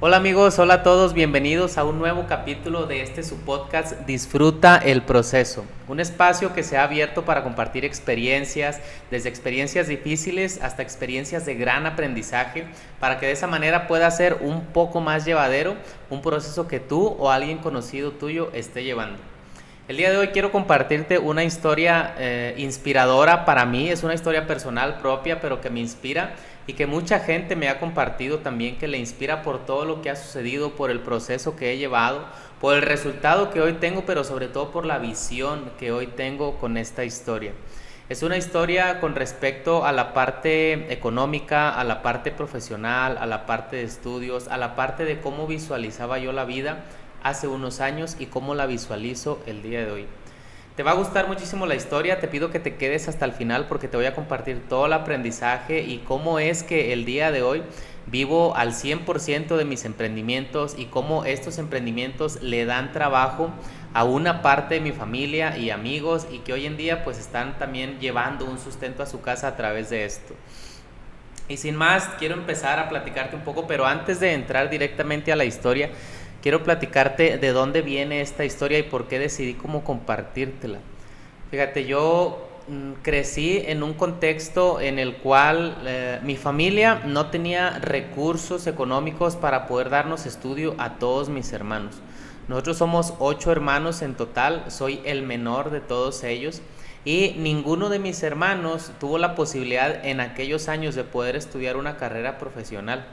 Hola amigos, hola a todos, bienvenidos a un nuevo capítulo de su podcast Disfruta el proceso, un espacio que se ha abierto para compartir experiencias, desde experiencias difíciles hasta experiencias de gran aprendizaje, para que de esa manera pueda ser un poco más llevadero un proceso que tú o alguien conocido tuyo esté llevando. El día de hoy quiero compartirte una historia inspiradora para mí, es una historia personal propia, pero que me inspira y que mucha gente me ha compartido también, que le inspira por todo lo que ha sucedido, por el proceso que he llevado, por el resultado que hoy tengo, pero sobre todo por la visión que hoy tengo con esta historia. Es una historia con respecto a la parte económica, a la parte profesional, a la parte de estudios, a la parte de cómo visualizaba yo la vida hace unos años y cómo la visualizo el día de hoy. Te va a gustar muchísimo la historia, te pido que te quedes hasta el final porque te voy a compartir todo el aprendizaje y cómo es que el día de hoy vivo al 100% de mis emprendimientos y cómo estos emprendimientos le dan trabajo a una parte de mi familia y amigos y que hoy en día pues están también llevando un sustento a su casa a través de esto. Y sin más, quiero empezar a platicarte un poco, pero antes de entrar directamente a la historia, quiero platicarte de dónde viene esta historia y por qué decidí cómo compartírtela. Fíjate, yo crecí en un contexto en el cual mi familia no tenía recursos económicos para poder darnos estudio a todos mis hermanos. Nosotros somos 8 hermanos en total, soy el menor de todos ellos y ninguno de mis hermanos tuvo la posibilidad en aquellos años de poder estudiar una carrera profesional.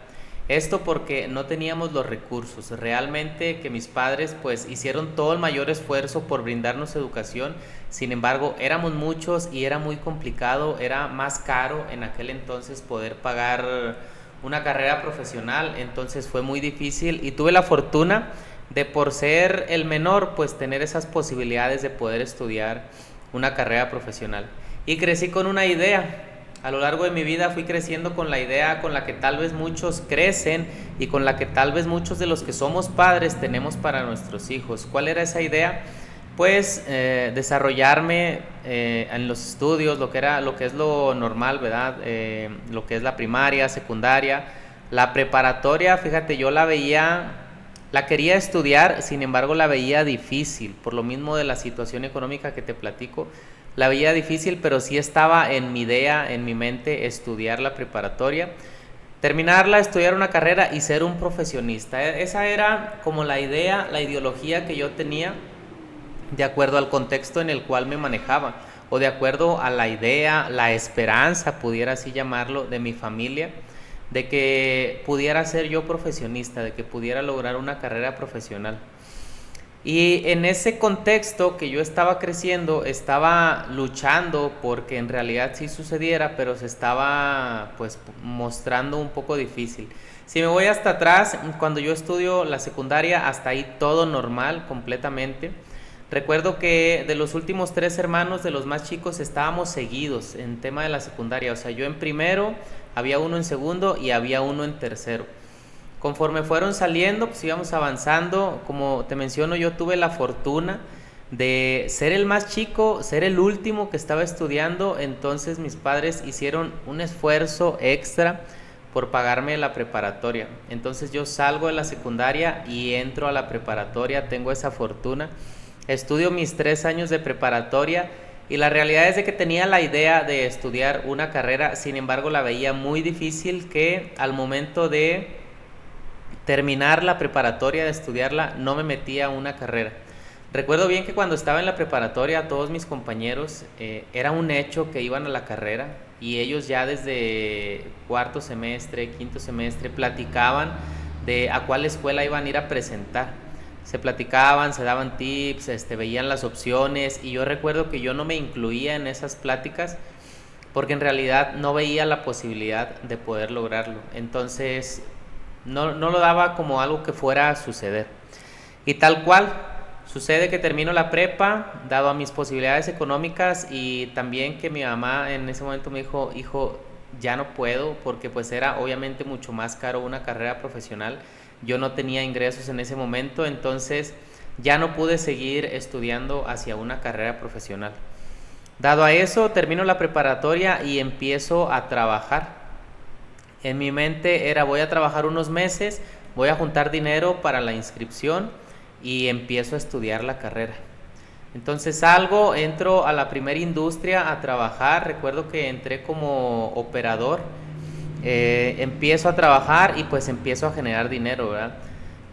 Esto porque no teníamos los recursos. Realmente que mis padres pues hicieron todo el mayor esfuerzo por brindarnos educación. Sin embargo, éramos muchos y era muy complicado, era más caro en aquel entonces poder pagar una carrera profesional. Entonces fue muy difícil y tuve la fortuna de, por ser el menor, pues tener esas posibilidades de poder estudiar una carrera profesional. Y crecí con una idea. A lo largo de mi vida fui creciendo con la idea con la que tal vez muchos crecen y con la que tal vez muchos de los que somos padres tenemos para nuestros hijos. ¿Cuál era esa idea? Pues desarrollarme en los estudios, lo que es lo normal, ¿verdad? Lo que es la primaria, secundaria, la preparatoria. Fíjate, yo la quería estudiar, sin embargo la veía difícil, por lo mismo de la situación económica que te platico. La veía difícil, pero sí estaba en mi idea, en mi mente, estudiar la preparatoria, terminarla, estudiar una carrera y ser un profesionista. Esa era como la idea, la ideología que yo tenía de acuerdo al contexto en el cual me manejaba o de acuerdo a la idea, la esperanza, pudiera así llamarlo, de mi familia, de que pudiera ser yo profesionista, de que pudiera lograr una carrera profesional. Y en ese contexto que yo estaba creciendo, estaba luchando porque en realidad sí sucediera, pero se estaba pues mostrando un poco difícil. Si me voy hasta atrás, cuando yo estudio la secundaria, hasta ahí todo normal, completamente. Recuerdo que de los últimos 3 hermanos, de los más chicos, estábamos seguidos en tema de la secundaria. O sea, yo en primero, había uno en segundo y había uno en tercero. Conforme fueron saliendo, pues íbamos avanzando. Como te menciono, yo tuve la fortuna de ser el más chico, ser el último que estaba estudiando. Entonces mis padres hicieron un esfuerzo extra por pagarme la preparatoria. Entonces yo salgo de la secundaria y entro a la preparatoria, tengo esa fortuna. Estudio mis 3 años de preparatoria y la realidad es de que tenía la idea de estudiar una carrera, sin embargo la veía muy difícil, que al momento de terminar la preparatoria, de estudiarla, no me metía a una carrera. Recuerdo bien que cuando estaba en la preparatoria, todos mis compañeros era un hecho que iban a la carrera y ellos ya desde cuarto semestre, quinto semestre, platicaban de a cuál escuela iban a ir a presentar. Se platicaban, se daban tips, veían las opciones y yo recuerdo que yo no me incluía en esas pláticas porque en realidad no veía la posibilidad de poder lograrlo. Entonces no lo daba como algo que fuera a suceder. Y tal cual, sucede que termino la prepa, dado a mis posibilidades económicas y también que mi mamá en ese momento me dijo, hijo, ya no puedo, porque pues era obviamente mucho más caro una carrera profesional. Yo no tenía ingresos en ese momento, entonces ya no pude seguir estudiando hacia una carrera profesional. Dado a eso, termino la preparatoria y empiezo a trabajar. En mi mente era, voy a trabajar unos meses voy a juntar dinero para la inscripción y empiezo a estudiar la carrera. Entonces salgo, entro a la primera industria a trabajar, recuerdo que entré como operador, empiezo a trabajar y pues empiezo a generar dinero, ¿verdad?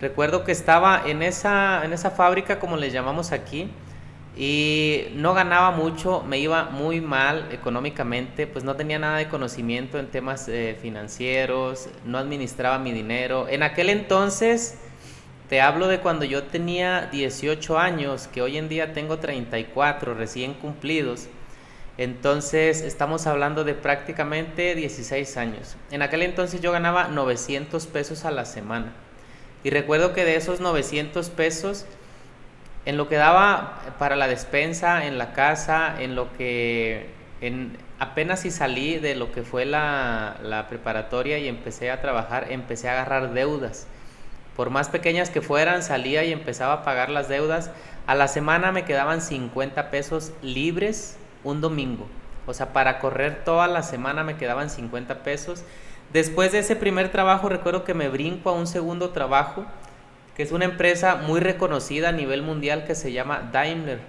Recuerdo que estaba en esa fábrica, como le llamamos aquí, y no ganaba mucho, me iba muy mal económicamente, pues no tenía nada de conocimiento en temas financieros, no administraba mi dinero. En aquel entonces, te hablo de cuando yo tenía 18 años, que hoy en día tengo 34 recién cumplidos. Entonces estamos hablando de prácticamente 16 años. En aquel entonces yo ganaba 900 pesos a la semana. Y recuerdo que de esos 900 pesos, en lo que daba para la despensa, en la casa, apenas si salí de lo que fue la preparatoria y empecé a trabajar, empecé a agarrar deudas. Por más pequeñas que fueran, salía y empezaba a pagar las deudas. A la semana me quedaban 50 pesos libres un domingo. O sea, para correr toda la semana me quedaban 50 pesos. Después de ese primer trabajo, recuerdo que me brinco a un segundo trabajo, que es una empresa muy reconocida a nivel mundial que se llama Daimler.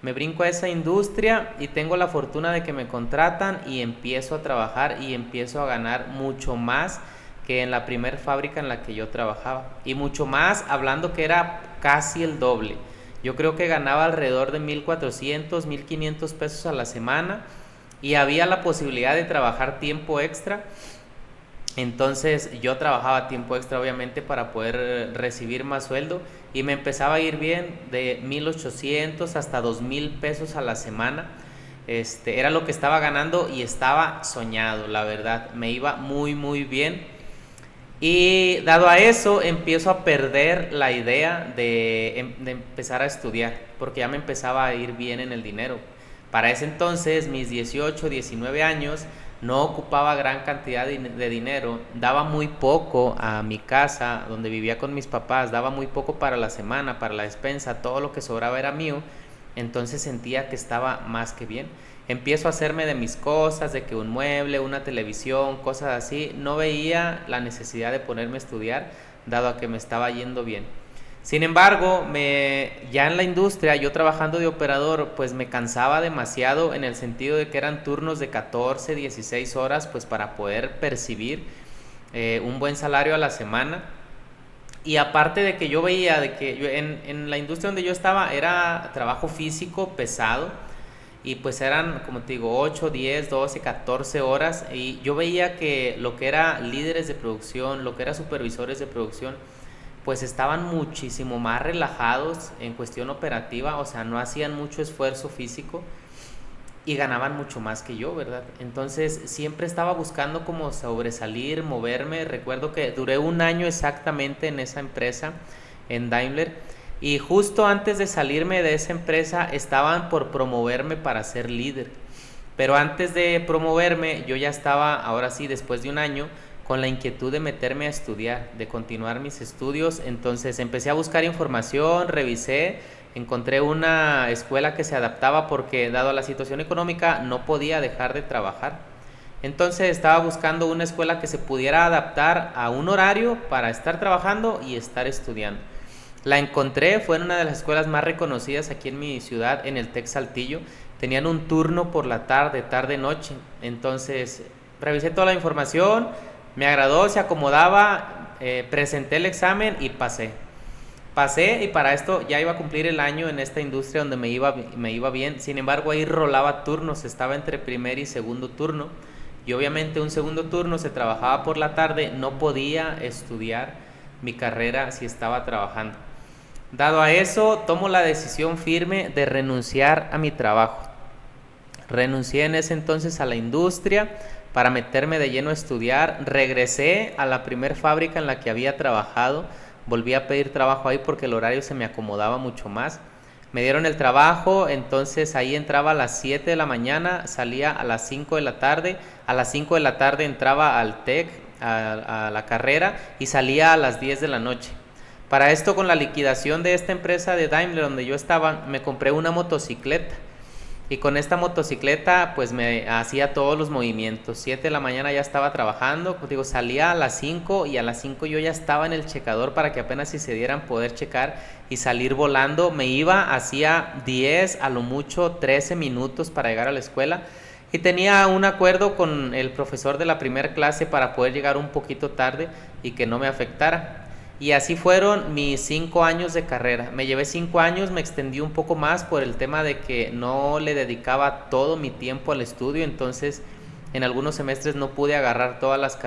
Me brinco a esa industria y tengo la fortuna de que me contratan y empiezo a trabajar y empiezo a ganar mucho más que en la primer fábrica en la que yo trabajaba. Y mucho más, hablando que era casi el doble. Yo creo que ganaba alrededor de 1,400, 1,500 pesos a la semana y había la posibilidad de trabajar tiempo extra. Entonces yo trabajaba tiempo extra obviamente para poder recibir más sueldo y me empezaba a ir bien de 1,800 hasta 2,000 pesos a la semana. Era lo que estaba ganando y estaba soñado, la verdad, me iba muy muy bien. Y dado a eso empiezo a perder la idea de empezar a estudiar, porque ya me empezaba a ir bien en el dinero. Para ese entonces, mis 18, 19 años, no ocupaba gran cantidad de dinero, daba muy poco a mi casa donde vivía con mis papás, daba muy poco para la semana, para la despensa, todo lo que sobraba era mío, entonces sentía que estaba más que bien. Empiezo a hacerme de mis cosas, de que un mueble, una televisión, cosas así, no veía la necesidad de ponerme a estudiar, dado a que me estaba yendo bien. Sin embargo, ya en la industria, yo trabajando de operador, pues me cansaba demasiado en el sentido de que eran turnos de 14, 16 horas, pues para poder percibir un buen salario a la semana. Y aparte de que yo veía de que en la industria donde yo estaba era trabajo físico pesado, y pues eran, como te digo, 8, 10, 12, 14 horas, y yo veía que lo que era líderes de producción, lo que era supervisores de producción, pues estaban muchísimo más relajados en cuestión operativa, o sea, no hacían mucho esfuerzo físico y ganaban mucho más que yo, ¿verdad? Entonces siempre estaba buscando como sobresalir, moverme. Recuerdo que duré un año exactamente en esa empresa, en Daimler, y justo antes de salirme de esa empresa estaban por promoverme para ser líder. Pero antes de promoverme yo ya estaba, ahora sí, después de un año, con la inquietud de meterme a estudiar, de continuar mis estudios. Entonces empecé a buscar información, revisé, encontré una escuela que se adaptaba porque dado la situación económica no podía dejar de trabajar. Entonces estaba buscando una escuela que se pudiera adaptar a un horario para estar trabajando y estar estudiando. La encontré, fue en una de las escuelas más reconocidas aquí en mi ciudad, en el TEC Saltillo. Tenían un turno por la tarde, tarde-noche. Entonces revisé toda la información, me agradó, se acomodaba, presenté el examen y pasé. Pasé y para esto ya iba a cumplir el año en esta industria donde me iba bien. Sin embargo, ahí rolaba turnos, estaba entre primer y segundo turno. Y obviamente un segundo turno se trabajaba por la tarde, no podía estudiar mi carrera si estaba trabajando. Dado a eso, tomo la decisión firme de renunciar a mi trabajo. Renuncié en ese entonces a la industria para meterme de lleno a estudiar. Regresé a la primer fábrica en la que había trabajado. Volví a pedir trabajo ahí porque el horario se me acomodaba mucho más. Me dieron el trabajo, entonces ahí entraba a las 7 de la mañana, salía a las 5 de la tarde. A las 5 de la tarde entraba al TEC, a la carrera, y salía a las 10 de la noche. Para esto, con la liquidación de esta empresa de Daimler donde yo estaba, me compré una motocicleta. Y con esta motocicleta pues me hacía todos los movimientos. 7 de la mañana ya estaba trabajando, como digo, salía a las 5 y a las 5 yo ya estaba en el checador para que apenas si se dieran poder checar y salir volando. Me iba, hacía 10, a lo mucho 13 minutos para llegar a la escuela. Y tenía un acuerdo con el profesor de la primera clase para poder llegar un poquito tarde y que no me afectara. Y así fueron mis 5 años de carrera. Me llevé 5 años, me extendí un poco más por el tema de que no le dedicaba todo mi tiempo al estudio. Entonces en algunos semestres no pude agarrar todas las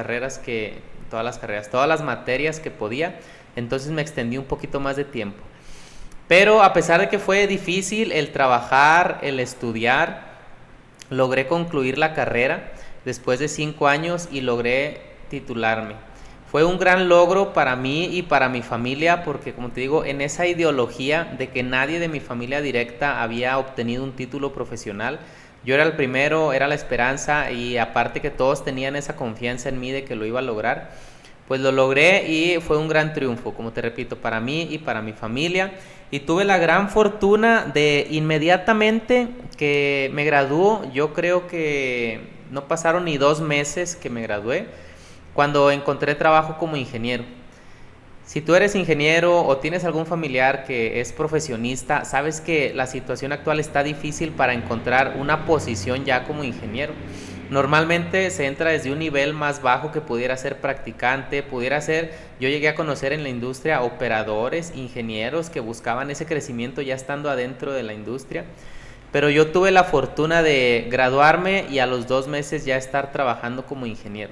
materias que podía. Entonces me extendí un poquito más de tiempo. Pero a pesar de que fue difícil el trabajar, el estudiar, logré concluir la carrera después de 5 años y logré titularme. Fue un gran logro para mí y para mi familia porque, como te digo, en esa ideología de que nadie de mi familia directa había obtenido un título profesional, yo era el primero, era la esperanza, y aparte que todos tenían esa confianza en mí de que lo iba a lograr, pues lo logré y fue un gran triunfo, como te repito, para mí y para mi familia. Y tuve la gran fortuna de inmediatamente que me graduó. Yo creo que no pasaron ni 2 meses que me gradué cuando encontré trabajo como ingeniero. Si tú eres ingeniero o tienes algún familiar que es profesionista, sabes que la situación actual está difícil para encontrar una posición ya como ingeniero. Normalmente se entra desde un nivel más bajo que pudiera ser practicante, pudiera ser, yo llegué a conocer en la industria operadores, ingenieros que buscaban ese crecimiento ya estando adentro de la industria. Pero yo tuve la fortuna de graduarme y a los 2 meses ya estar trabajando como ingeniero.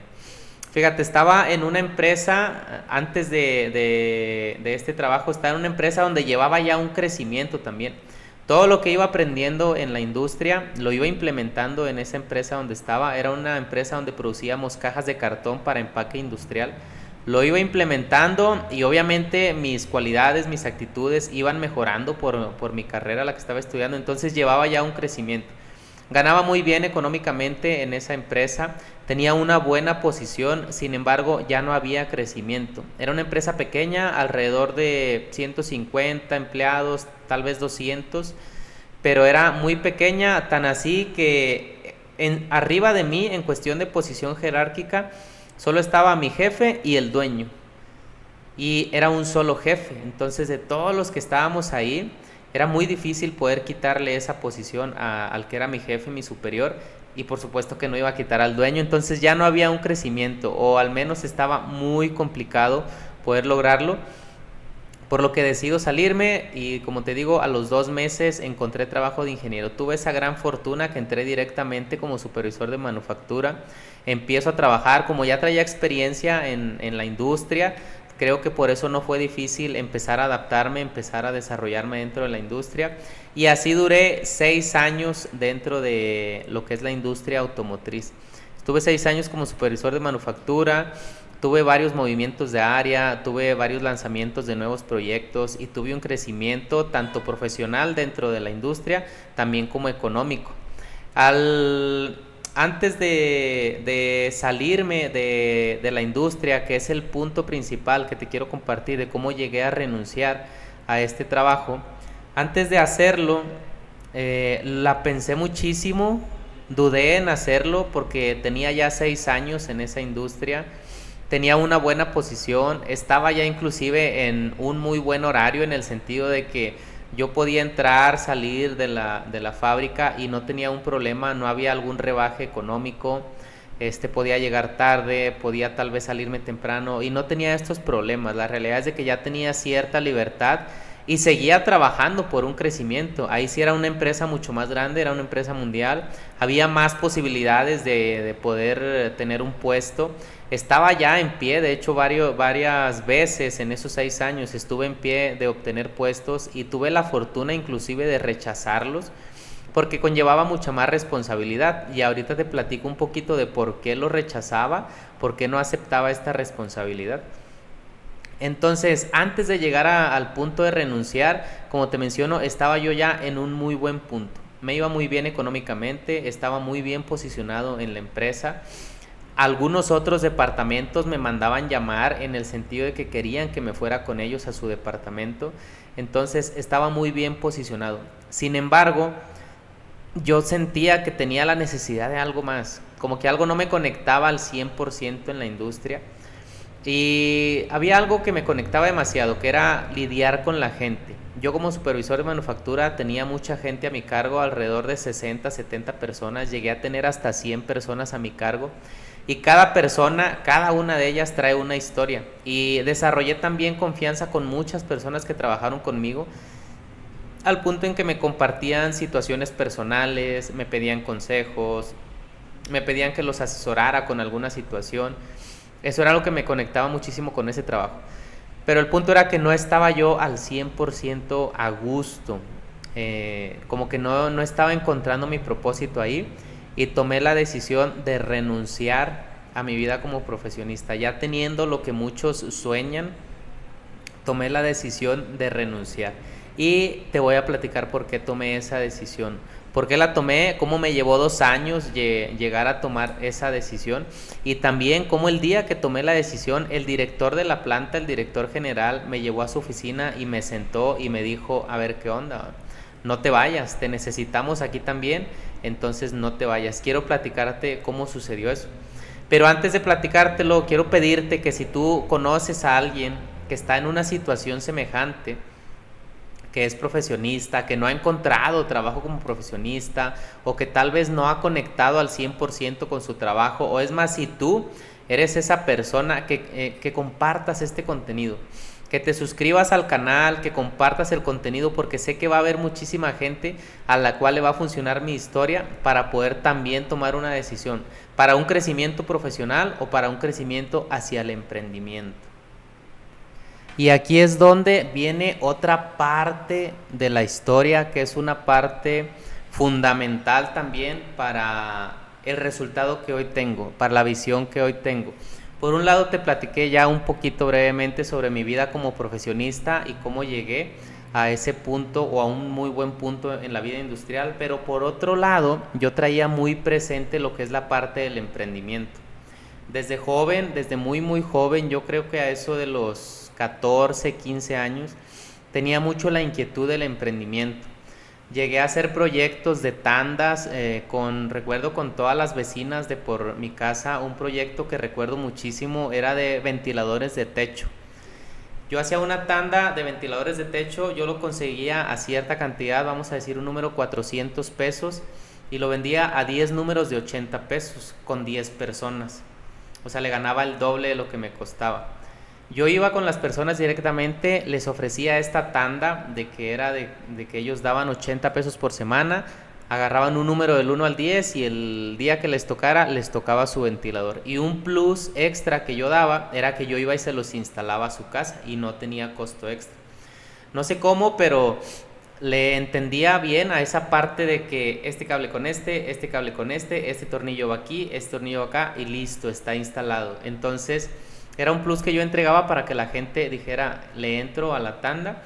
Fíjate, estaba en una empresa, antes de este trabajo, estaba en una empresa donde llevaba ya un crecimiento también. Todo lo que iba aprendiendo en la industria lo iba implementando en esa empresa donde estaba. Era una empresa donde producíamos cajas de cartón para empaque industrial. Lo iba implementando y obviamente mis cualidades, mis actitudes iban mejorando por mi carrera, la que estaba estudiando. Entonces llevaba ya un crecimiento. Ganaba muy bien económicamente en esa empresa, tenía una buena posición, sin embargo ya no había crecimiento. Era una empresa pequeña, alrededor de 150 empleados, tal vez 200, pero era muy pequeña, tan así que arriba de mí, en cuestión de posición jerárquica, solo estaba mi jefe y el dueño. Y era un solo jefe, entonces de todos los que estábamos ahí, era muy difícil poder quitarle esa posición al que era mi jefe, mi superior, y por supuesto que no iba a quitar al dueño. Entonces ya no había un crecimiento, o al menos estaba muy complicado poder lograrlo, por lo que decido salirme y, como te digo, a los 2 meses encontré trabajo de ingeniero. Tuve esa gran fortuna que entré directamente como supervisor de manufactura. Empiezo a trabajar, como ya traía experiencia en la industria. Creo que por eso no fue difícil empezar a adaptarme, empezar a desarrollarme dentro de la industria. Y así duré 6 años dentro de lo que es la industria automotriz. Estuve 6 años como supervisor de manufactura, tuve varios movimientos de área, tuve varios lanzamientos de nuevos proyectos y tuve un crecimiento tanto profesional dentro de la industria, también como económico. Antes de salirme de la industria, que es el punto principal que te quiero compartir de cómo llegué a renunciar a este trabajo, antes de hacerlo, la pensé muchísimo, dudé en hacerlo porque tenía ya 6 años en esa industria, tenía una buena posición, estaba ya inclusive en un muy buen horario en el sentido de que yo podía entrar, salir de la fábrica y no tenía un problema, no había algún rebaje económico, podía llegar tarde, podía tal vez salirme temprano y no tenía estos problemas. La realidad es de que ya tenía cierta libertad y seguía trabajando por un crecimiento. Ahí sí era una empresa mucho más grande, era una empresa mundial, había más posibilidades de poder tener un puesto. Estaba ya en pie, de hecho varias veces en esos 6 años estuve en pie de obtener puestos y tuve la fortuna inclusive de rechazarlos porque conllevaba mucha más responsabilidad. Y ahorita te platico un poquito de por qué lo rechazaba, por qué no aceptaba esta responsabilidad. Entonces, antes de llegar al punto de renunciar, como te menciono, estaba yo ya en un muy buen punto. Me iba muy bien económicamente, estaba muy bien posicionado en la empresa. Algunos otros departamentos me mandaban llamar en el sentido de que querían que me fuera con ellos a su departamento. Entonces, estaba muy bien posicionado. Sin embargo, yo sentía que tenía la necesidad de algo más, como que algo no me conectaba al 100% en la industria. Y había algo que me conectaba demasiado, que era lidiar con la gente. Yo como supervisor de manufactura tenía mucha gente a mi cargo, alrededor de 60, 70 personas, llegué a tener hasta 100 personas a mi cargo. Y cada persona, cada una de ellas trae una historia. Y desarrollé también confianza con muchas personas que trabajaron conmigo, al punto en que me compartían situaciones personales, me pedían consejos, me pedían que los asesorara con alguna situación. Eso era lo que me conectaba muchísimo con ese trabajo. Pero el punto era que no estaba yo al 100% a gusto. Como que no estaba encontrando mi propósito ahí. Y tomé la decisión de renunciar a mi vida como profesionista. Ya teniendo lo que muchos sueñan, tomé la decisión de renunciar. Y te voy a platicar por qué tomé esa decisión. ¿Por qué la tomé? ¿Cómo me llevó 2 años llegar a tomar esa decisión? Y también cómo el día que tomé la decisión, el director de la planta, el director general, me llevó a su oficina y me sentó y me dijo, a ver, ¿qué onda? No te vayas, te necesitamos aquí también, entonces no te vayas. Quiero platicarte cómo sucedió eso. Pero antes de platicártelo, quiero pedirte que si tú conoces a alguien que está en una situación semejante, que es profesionista, que no ha encontrado trabajo como profesionista o que tal vez no ha conectado al 100% con su trabajo, o es más, si tú eres esa persona, que compartas este contenido, que te suscribas al canal, que compartas el contenido, porque sé que va a haber muchísima gente a la cual le va a funcionar mi historia para poder también tomar una decisión para un crecimiento profesional o para un crecimiento hacia el emprendimiento. Y aquí es donde viene otra parte de la historia, que es una parte fundamental también para el resultado que hoy tengo, para la visión que hoy tengo. Por un lado te platiqué ya un poquito brevemente sobre mi vida como profesionista y cómo llegué a ese punto o a un muy buen punto en la vida industrial, pero por otro lado yo traía muy presente lo que es la parte del emprendimiento. Desde joven, desde muy joven, yo creo que a eso de los 14, 15 años, tenía mucho la inquietud del emprendimiento. Llegué a hacer proyectos de tandas, recuerdo con todas las vecinas de por mi casa, un proyecto que recuerdo muchísimo era de ventiladores de techo. Yo hacía una tanda de ventiladores de techo, yo lo conseguía a cierta cantidad, vamos a decir un número 400 pesos, y lo vendía a 10 números de 80 pesos con 10 personas. O sea, le ganaba el doble de lo que me costaba. Yo iba con las personas directamente, les ofrecía esta tanda de que era de que ellos daban 80 pesos por semana, agarraban un número del 1 al 10 y el día que les tocara, les tocaba su ventilador. Y un plus extra que yo daba era que yo iba y se los instalaba a su casa y no tenía costo extra. No sé cómo, pero le entendía bien a esa parte de que este cable con este cable con este tornillo va aquí, este tornillo va acá y listo, está instalado. Entonces era un plus que yo entregaba para que la gente dijera, le entro a la tanda.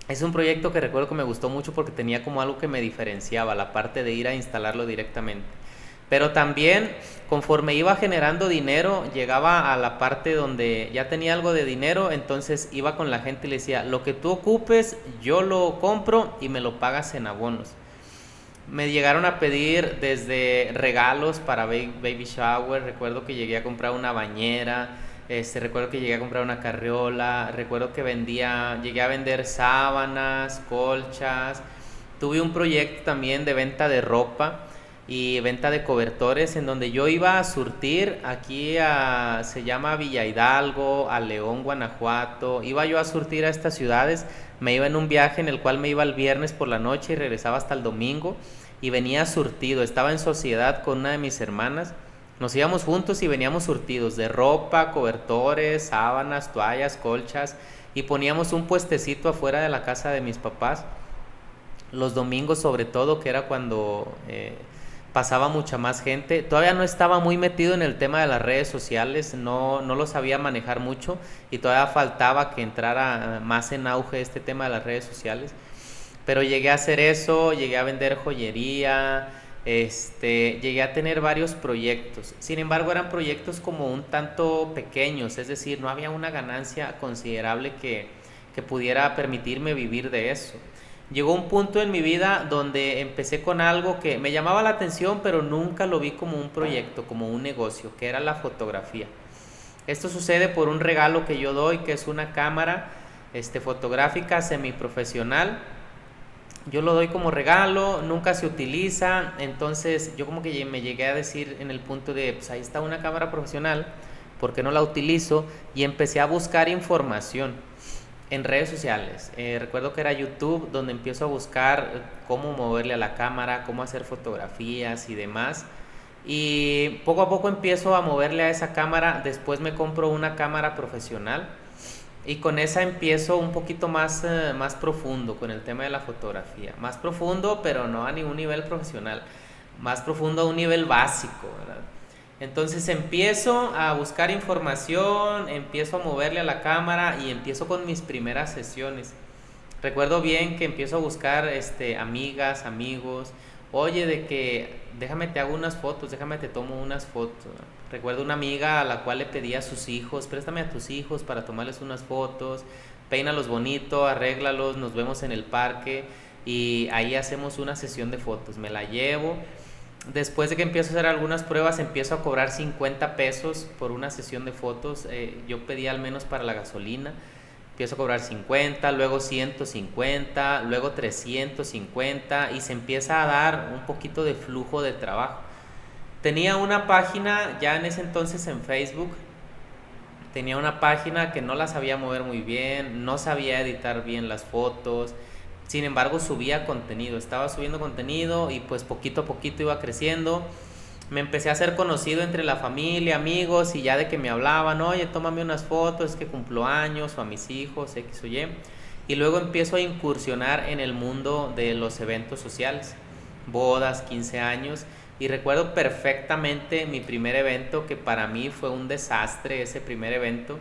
Es un proyecto que recuerdo que me gustó mucho porque tenía como algo que me diferenciaba, la parte de ir a instalarlo directamente. Pero también, conforme iba generando dinero, llegaba a la parte donde ya tenía algo de dinero, entonces iba con la gente y le decía, lo que tú ocupes, yo lo compro y me lo pagas en abonos. Me llegaron a pedir desde regalos para baby shower, recuerdo que llegué a comprar una bañera, recuerdo que llegué a comprar una carriola, recuerdo que llegué a vender sábanas, colchas. Tuve un proyecto también de venta de ropa y venta de cobertores en donde yo iba a surtir se llama Villa Hidalgo, a León, Guanajuato. Iba yo a surtir a estas ciudades, me iba en un viaje en el cual me iba el viernes por la noche y regresaba hasta el domingo y venía surtido. Estaba en sociedad con una de mis hermanas, nos íbamos juntos y veníamos surtidos de ropa, cobertores, sábanas, toallas, colchas, y poníamos un puestecito afuera de la casa de mis papás los domingos, sobre todo, que era cuando pasaba mucha más gente. Todavía no estaba muy metido en el tema de las redes sociales, no lo sabía manejar mucho y todavía faltaba que entrara más en auge este tema de las redes sociales. Pero llegué a hacer eso, llegué a vender joyería, llegué a tener varios proyectos. Sin embargo, eran proyectos como un tanto pequeños, es decir, no había una ganancia considerable que pudiera permitirme vivir de eso. Llegó un punto en mi vida donde empecé con algo que me llamaba la atención, pero nunca lo vi como un proyecto, como un negocio, que era la fotografía. Esto sucede por un regalo que yo doy, que es una cámara fotográfica semiprofesional. Yo lo doy como regalo, nunca se utiliza, entonces yo como que me llegué a decir en el punto de, pues ahí está una cámara profesional, ¿por qué no la utilizo? Y empecé a buscar información en redes sociales. Recuerdo que era YouTube, donde empiezo a buscar cómo moverle a la cámara, cómo hacer fotografías y demás. Y poco a poco empiezo a moverle a esa cámara. Después me compro una cámara profesional y con esa empiezo un poquito más profundo con el tema de la fotografía. Más profundo, pero no a ningún nivel profesional. Más profundo a un nivel básico, ¿verdad? Entonces empiezo a buscar información, empiezo a moverle a la cámara y empiezo con mis primeras sesiones. Recuerdo bien que empiezo a buscar amigas, amigos. Oye, de que déjame te hago unas fotos, déjame te tomo unas fotos. Recuerdo una amiga a la cual le pedía a sus hijos, préstame a tus hijos para tomarles unas fotos, peínalos bonito, arréglalos, nos vemos en el parque y ahí hacemos una sesión de fotos. Me la llevo. Después de que empiezo a hacer algunas pruebas, empiezo a cobrar 50 pesos por una sesión de fotos. Yo pedía al menos para la gasolina. Empiezo a cobrar 50, luego 150, luego 350 y se empieza a dar un poquito de flujo de trabajo. Tenía una página ya en ese entonces en Facebook. Tenía una página que no la sabía mover muy bien, no sabía editar bien las fotos. Sin embargo, subía contenido, estaba subiendo contenido y pues poquito a poquito iba creciendo. Me empecé a hacer conocido entre la familia, amigos, y ya de que me hablaban, oye, tómame unas fotos, es que cumplo años, o a mis hijos, X o Y. Y luego empiezo a incursionar en el mundo de los eventos sociales, bodas, 15 años. Y recuerdo perfectamente mi primer evento, que para mí fue un desastre ese primer evento.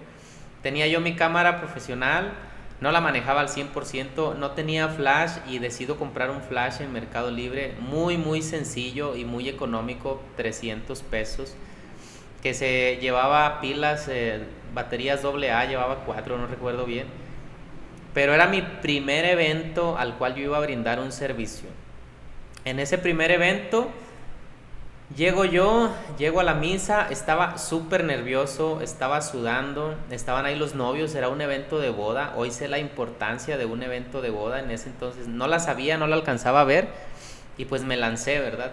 Tenía yo mi cámara profesional, no la manejaba al 100%, no tenía flash y decido comprar un flash en Mercado Libre, muy sencillo y muy económico, 300 pesos, que se llevaba pilas, baterías AA, llevaba 4, no recuerdo bien, pero era mi primer evento al cual yo iba a brindar un servicio. En ese primer evento llego a la misa, estaba súper nervioso, estaba sudando, estaban ahí los novios, era un evento de boda. Hoy sé la importancia de un evento de boda, en ese entonces no la sabía, no la alcanzaba a ver y pues me lancé, ¿verdad?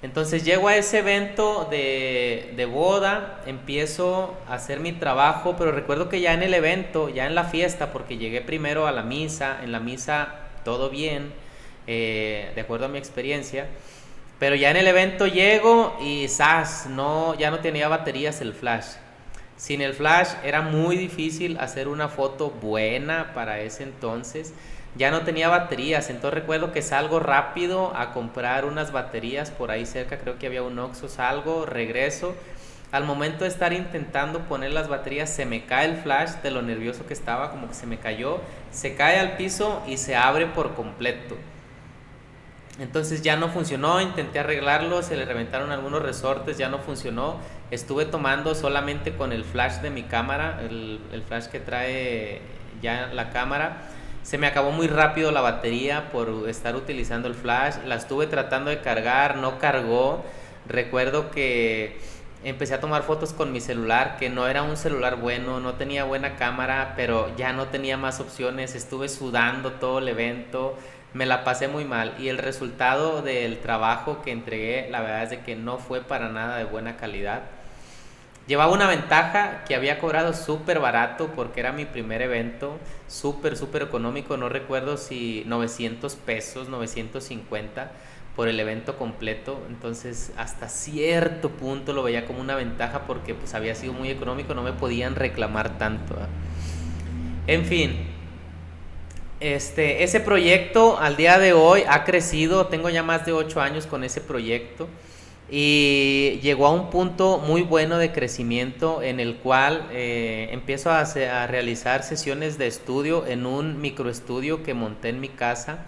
Entonces llego a ese evento de boda, empiezo a hacer mi trabajo, pero recuerdo que ya en el evento, ya en la fiesta, porque llegué primero a la misa, en la misa todo bien, de acuerdo a mi experiencia. Pero ya en el evento llego y no, ya no tenía baterías el flash. Sin el flash era muy difícil hacer una foto buena para ese entonces. Ya no tenía baterías, entonces recuerdo que salgo rápido a comprar unas baterías por ahí cerca, creo que había un Oxxo, salgo, regreso. Al momento de estar intentando poner las baterías se me cae el flash de lo nervioso que estaba, como que se me cayó, se cae al piso y se abre por completo. Entonces ya no funcionó, intenté arreglarlo, se le reventaron algunos resortes, ya no funcionó. Estuve tomando solamente con el flash de mi cámara, el flash que trae ya la cámara. Se me acabó muy rápido la batería por estar utilizando el flash. La estuve tratando de cargar, no cargó. Recuerdo que empecé a tomar fotos con mi celular, que no era un celular bueno, no tenía buena cámara, pero ya no tenía más opciones. Estuve sudando todo el evento, me la pasé muy mal y el resultado del trabajo que entregué, la verdad es de que no fue para nada de buena calidad. Llevaba una ventaja que había cobrado súper barato porque era mi primer evento, súper económico, no recuerdo si 900 pesos, 950 por el evento completo. Entonces hasta cierto punto lo veía como una ventaja porque pues había sido muy económico, no me podían reclamar tanto, ¿eh? En fin, ese proyecto al día de hoy ha crecido, tengo ya más de 8 años con ese proyecto y llegó a un punto muy bueno de crecimiento en el cual empiezo a realizar sesiones de estudio en un microestudio que monté en mi casa.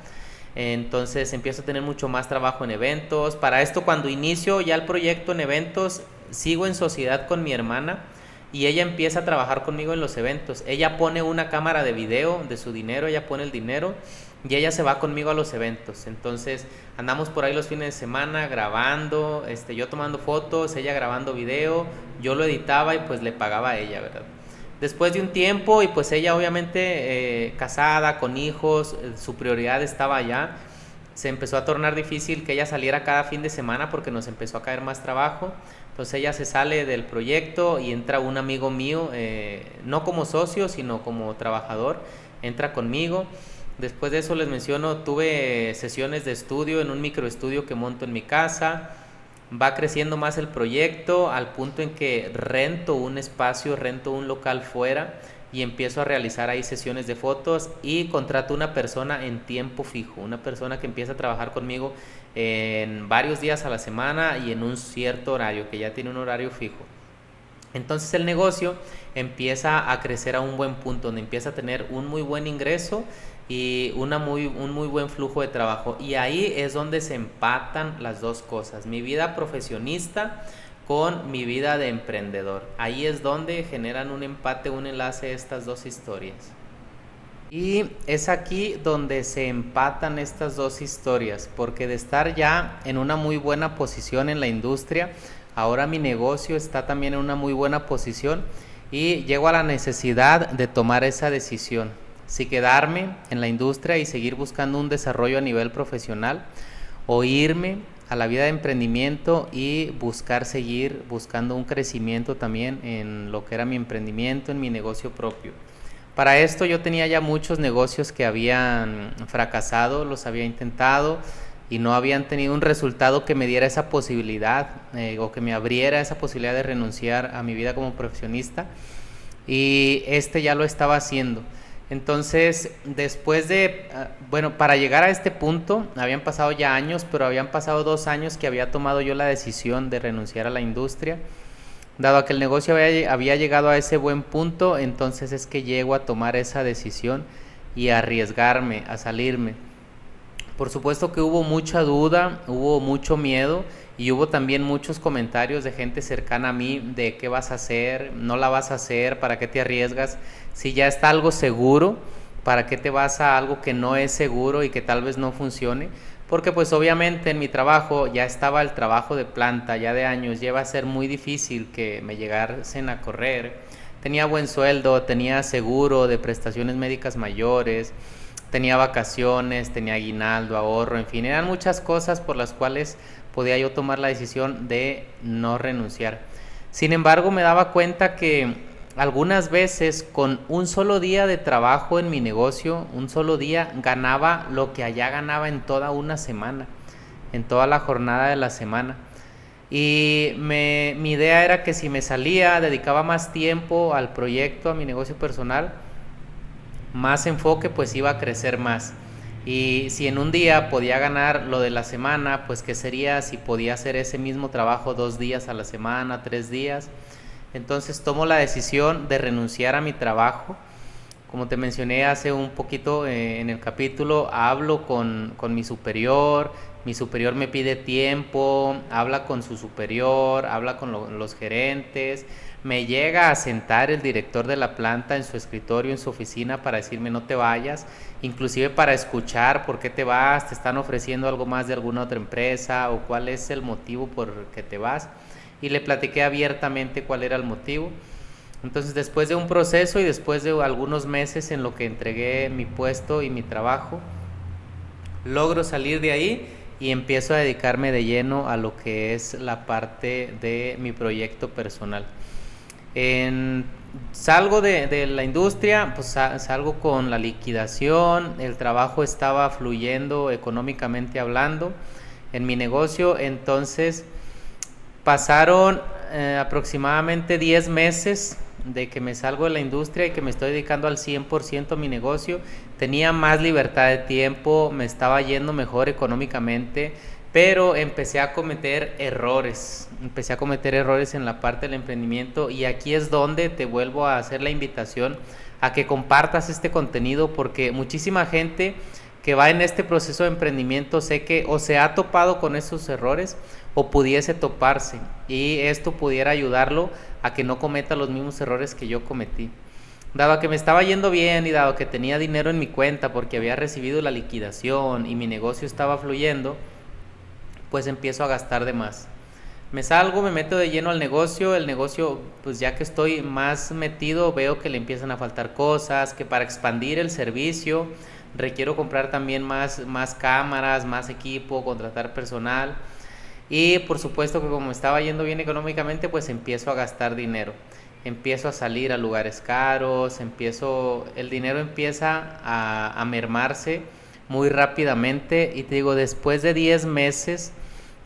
Entonces empiezo a tener mucho más trabajo en eventos. Para esto, cuando inicio ya el proyecto en eventos, sigo en sociedad con mi hermana y ella empieza a trabajar conmigo en los eventos. Ella pone una cámara de video de su dinero, ella pone el dinero y ella se va conmigo a los eventos. Entonces andamos por ahí los fines de semana grabando, yo tomando fotos, ella grabando video, yo lo editaba y pues le pagaba a ella, ¿verdad? Después de un tiempo y pues ella obviamente casada, con hijos, su prioridad estaba allá. Se empezó a tornar difícil que ella saliera cada fin de semana porque nos empezó a caer más trabajo. Entonces ella se sale del proyecto y entra un amigo mío, no como socio, sino como trabajador, entra conmigo. Después de eso les menciono, tuve sesiones de estudio en un microestudio que monto en mi casa. Va creciendo más el proyecto al punto en que rento un espacio, rento un local fuera y empiezo a realizar ahí sesiones de fotos y contrato una persona en tiempo fijo, una persona que empieza a trabajar conmigo en varios días a la semana y en un cierto horario, que ya tiene un horario fijo. Entonces el negocio empieza a crecer a un buen punto, donde empieza a tener un muy buen ingreso y un muy buen flujo de trabajo. Y ahí es donde se empatan las dos cosas, mi vida profesionista con mi vida de emprendedor. Ahí es donde generan un empate, un enlace estas dos historias. Y es aquí donde se empatan estas dos historias, porque de estar ya en una muy buena posición en la industria, ahora mi negocio está también en una muy buena posición y llego a la necesidad de tomar esa decisión. Si quedarme en la industria y seguir buscando un desarrollo a nivel profesional o irme a la vida de emprendimiento y seguir buscando un crecimiento también en lo que era mi emprendimiento, en mi negocio propio. Para esto yo tenía ya muchos negocios que habían fracasado, los había intentado y no habían tenido un resultado que me diera esa posibilidad o que me abriera esa posibilidad de renunciar a mi vida como profesionista, y ya lo estaba haciendo. Entonces, después de, para llegar a este punto, habían pasado ya años, pero habían pasado 2 años que había tomado yo la decisión de renunciar a la industria. Dado que el negocio había llegado a ese buen punto, entonces es que llego a tomar esa decisión y a arriesgarme, a salirme. Por supuesto que hubo mucha duda, hubo mucho miedo y hubo también muchos comentarios de gente cercana a mí de qué vas a hacer, no la vas a hacer, para qué te arriesgas, si ya está algo seguro, para qué te vas a algo que no es seguro y que tal vez no funcione. Porque pues obviamente en mi trabajo ya estaba el trabajo de planta, ya de años, ya iba a ser muy difícil que me llegasen a correr. Tenía buen sueldo, tenía seguro de prestaciones médicas mayores, tenía vacaciones, tenía aguinaldo, ahorro, en fin, eran muchas cosas por las cuales podía yo tomar la decisión de no renunciar. Sin embargo, me daba cuenta que algunas veces con un solo día de trabajo en mi negocio, un solo día, ganaba lo que allá ganaba en toda una semana, en toda la jornada de la semana. Y mi idea era que si me salía, dedicaba más tiempo al proyecto, a mi negocio personal, más enfoque, pues iba a crecer más. Y si en un día podía ganar lo de la semana, pues qué sería si podía hacer ese mismo trabajo 2 días a la semana, 3 días. Entonces tomo la decisión de renunciar a mi trabajo. Como te mencioné hace un poquito en el capítulo, hablo con mi superior me pide tiempo, habla con su superior, habla con los gerentes, me llega a sentar el director de la planta en su escritorio, en su oficina, para decirme no te vayas, inclusive para escuchar por qué te vas, te están ofreciendo algo más de alguna otra empresa o cuál es el motivo por que te vas, y le platiqué abiertamente cuál era el motivo. Entonces, después de un proceso y después de algunos meses en lo que entregué mi puesto y mi trabajo, logro salir de ahí y empiezo a dedicarme de lleno a lo que es la parte de mi proyecto personal. Salgo de la industria, pues salgo con la liquidación, el trabajo estaba fluyendo económicamente hablando en mi negocio. Entonces pasaron aproximadamente 10 meses de que me salgo de la industria y que me estoy dedicando al 100% a mi negocio. Tenía más libertad de tiempo, me estaba yendo mejor económicamente, pero empecé a cometer errores en la parte del emprendimiento, y aquí es donde te vuelvo a hacer la invitación a que compartas este contenido, porque muchísima gente que va en este proceso de emprendimiento sé que o se ha topado con esos errores o pudiese toparse, y esto pudiera ayudarlo a que no cometa los mismos errores que yo cometí. Dado que me estaba yendo bien y dado que tenía dinero en mi cuenta porque había recibido la liquidación y mi negocio estaba fluyendo, pues empiezo a gastar de más. Me salgo, me meto de lleno al negocio, el negocio, pues ya que estoy más metido, veo que le empiezan a faltar cosas, que para expandir el servicio requiero comprar también más cámaras, más equipo, contratar personal. Y por supuesto que como estaba yendo bien económicamente, pues empiezo a gastar dinero. Empiezo a salir a lugares caros, el dinero empieza a mermarse muy rápidamente. Y te digo, después de 10 meses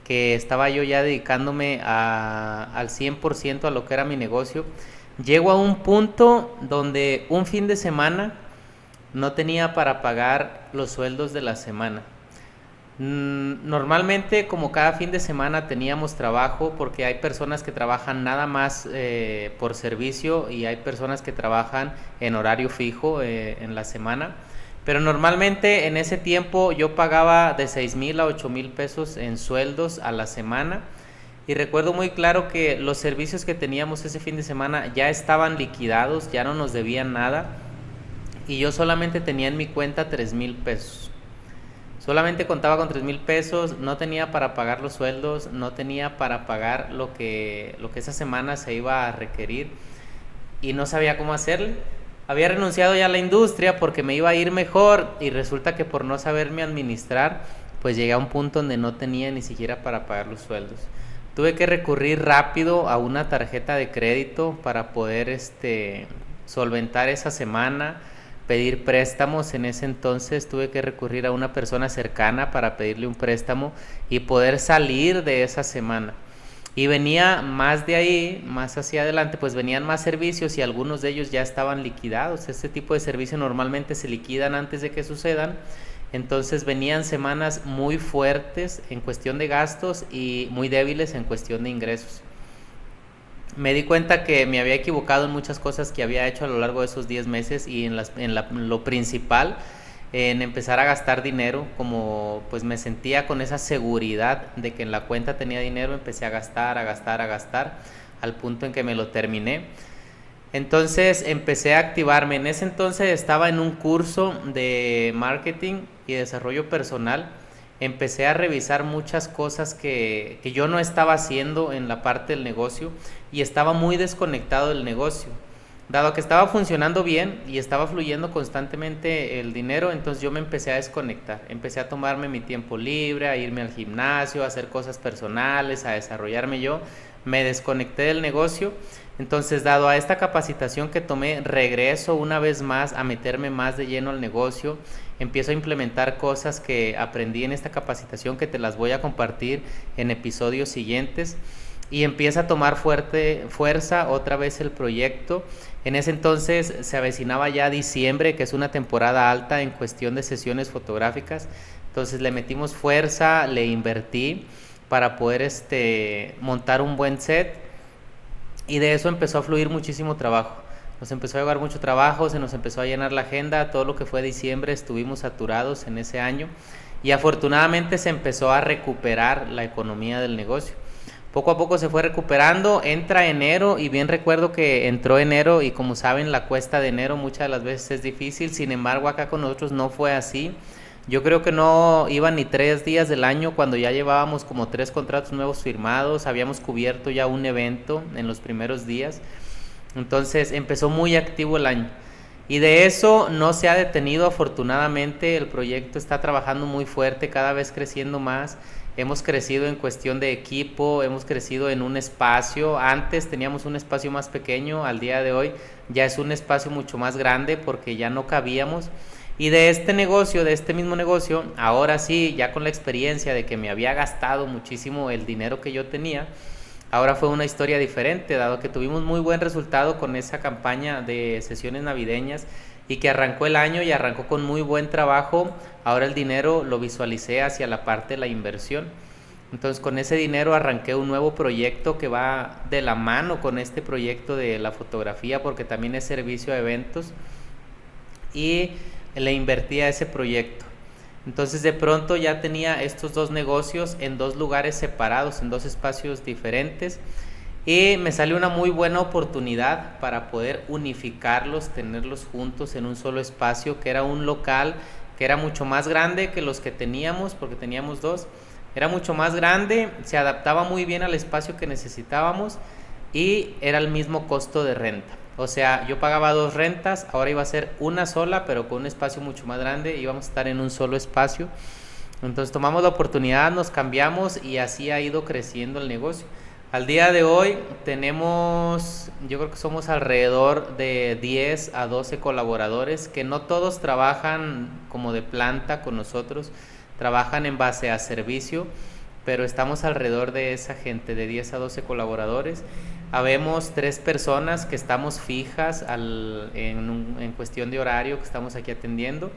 que estaba yo ya dedicándome al 100% a lo que era mi negocio, llego a un punto donde un fin de semana no tenía para pagar los sueldos de la semana. Normalmente, como cada fin de semana teníamos trabajo, porque hay personas que trabajan nada más por servicio y hay personas que trabajan en horario fijo en la semana. Pero normalmente en ese tiempo yo pagaba de 6,000 a 8,000 pesos en sueldos a la semana. Y recuerdo muy claro que los servicios que teníamos ese fin de semana ya estaban liquidados, ya no nos debían nada. Y yo solamente tenía en mi cuenta 3,000 pesos. Solamente contaba con 3,000 pesos, no tenía para pagar los sueldos, no tenía para pagar lo que esa semana se iba a requerir y no sabía cómo hacerle. Había renunciado ya a la industria porque me iba a ir mejor y resulta que por no saberme administrar, pues llegué a un punto donde no tenía ni siquiera para pagar los sueldos. Tuve que recurrir rápido a una tarjeta de crédito para poder solventar esa semana, pedir préstamos. En ese entonces tuve que recurrir a una persona cercana para pedirle un préstamo y poder salir de esa semana. Y venía más de ahí, más hacia adelante, pues venían más servicios y algunos de ellos ya estaban liquidados. Este tipo de servicios normalmente se liquidan antes de que sucedan. Entonces venían semanas muy fuertes en cuestión de gastos y muy débiles en cuestión de ingresos. Me di cuenta que me había equivocado en muchas cosas que había hecho a lo largo de esos 10 meses y lo principal, en empezar a gastar dinero. Como pues me sentía con esa seguridad de que en la cuenta tenía dinero, empecé a gastar, al punto en que me lo terminé. Entonces empecé a activarme. En ese entonces estaba en un curso de marketing y desarrollo personal. Empecé a revisar muchas cosas que yo no estaba haciendo en la parte del negocio y estaba muy desconectado del negocio. Dado que estaba funcionando bien y estaba fluyendo constantemente el dinero, entonces yo me empecé a desconectar. Empecé a tomarme mi tiempo libre, a irme al gimnasio, a hacer cosas personales, a desarrollarme yo. Me desconecté del negocio. Entonces, dado a esta capacitación que tomé, regreso una vez más a meterme más de lleno al negocio. Empiezo a implementar cosas que aprendí en esta capacitación, que te las voy a compartir en episodios siguientes. Y empieza a tomar fuerza otra vez el proyecto. En ese entonces se avecinaba ya diciembre, que es una temporada alta en cuestión de sesiones fotográficas. Entonces le metimos fuerza, le invertí para poder montar un buen set. Y de eso empezó a fluir muchísimo trabajo. Nos empezó a llegar mucho trabajo, se nos empezó a llenar la agenda. Todo lo que fue diciembre estuvimos saturados en ese año. Y afortunadamente se empezó a recuperar la economía del negocio. Poco a poco se fue recuperando. Entra enero y bien recuerdo que entró enero y como saben la cuesta de enero muchas de las veces es difícil. Sin embargo acá con nosotros no fue así. Yo creo que no iban ni 3 días del año cuando ya llevábamos como 3 contratos nuevos firmados. Habíamos cubierto ya un evento en los primeros días. Entonces empezó muy activo el año. Y de eso no se ha detenido afortunadamente. El proyecto está trabajando muy fuerte, cada vez creciendo más. Hemos crecido en cuestión de equipo, hemos crecido en un espacio. Antes teníamos un espacio más pequeño, al día de hoy ya es un espacio mucho más grande porque ya no cabíamos. Y de este mismo negocio, ahora sí, ya con la experiencia de que me había gastado muchísimo el dinero que yo tenía, ahora fue una historia diferente, dado que tuvimos muy buen resultado con esa campaña de sesiones navideñas y que arrancó el año y arrancó con muy buen trabajo. Ahora el dinero lo visualicé hacia la parte de la inversión. Entonces con ese dinero arranqué un nuevo proyecto que va de la mano con este proyecto de la fotografía, porque también es servicio a eventos, y le invertí a ese proyecto. Entonces de pronto ya tenía estos dos negocios en 2 lugares separados, en 2 espacios diferentes. y me salió una muy buena oportunidad para poder unificarlos, tenerlos juntos en un solo espacio, que era un local que era mucho más grande que los que teníamos, porque teníamos dos. Era mucho más grande, se adaptaba muy bien al espacio que necesitábamos y era el mismo costo de renta. O sea, yo pagaba 2 rentas, ahora iba a ser una sola, pero con un espacio mucho más grande, íbamos a estar en un solo espacio. Entonces tomamos la oportunidad, nos cambiamos y así ha ido creciendo el negocio. Al día de hoy tenemos, yo creo que somos alrededor de 10 a 12 colaboradores, que no todos trabajan como de planta con nosotros, trabajan en base a servicio, pero estamos alrededor de esa gente, de 10 a 12 colaboradores. Habemos 3 personas que estamos fijas en cuestión de horario, que estamos aquí atendiendo.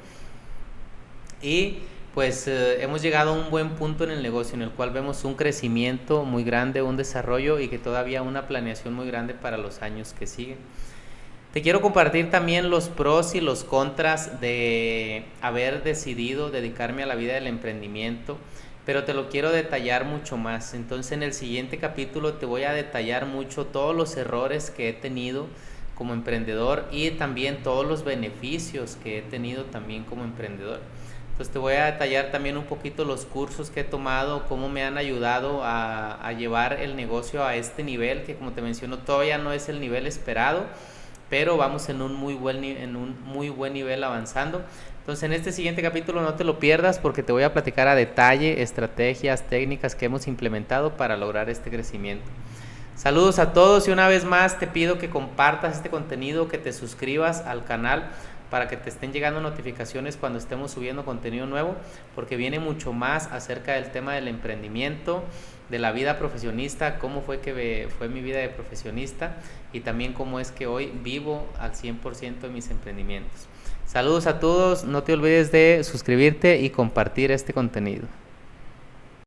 Y pues hemos llegado a un buen punto en el negocio en el cual vemos un crecimiento muy grande, un desarrollo y que todavía una planeación muy grande para los años que siguen. Te quiero compartir también los pros y los contras de haber decidido dedicarme a la vida del emprendimiento, pero te lo quiero detallar mucho más. Entonces en el siguiente capítulo te voy a detallar mucho todos los errores que he tenido como emprendedor y también todos los beneficios que he tenido también como emprendedor. Entonces te voy a detallar también un poquito los cursos que he tomado, cómo me han ayudado a llevar el negocio a este nivel, que como te menciono todavía no es el nivel esperado, pero vamos en un muy buen nivel avanzando. Entonces en este siguiente capítulo no te lo pierdas porque te voy a platicar a detalle estrategias, técnicas que hemos implementado para lograr este crecimiento. Saludos a todos y una vez más te pido que compartas este contenido, que te suscribas al canal para que te estén llegando notificaciones cuando estemos subiendo contenido nuevo, porque viene mucho más acerca del tema del emprendimiento, de la vida profesionista, cómo fue mi vida de profesionista y también cómo es que hoy vivo al 100% de mis emprendimientos. Saludos a todos, no te olvides de suscribirte y compartir este contenido.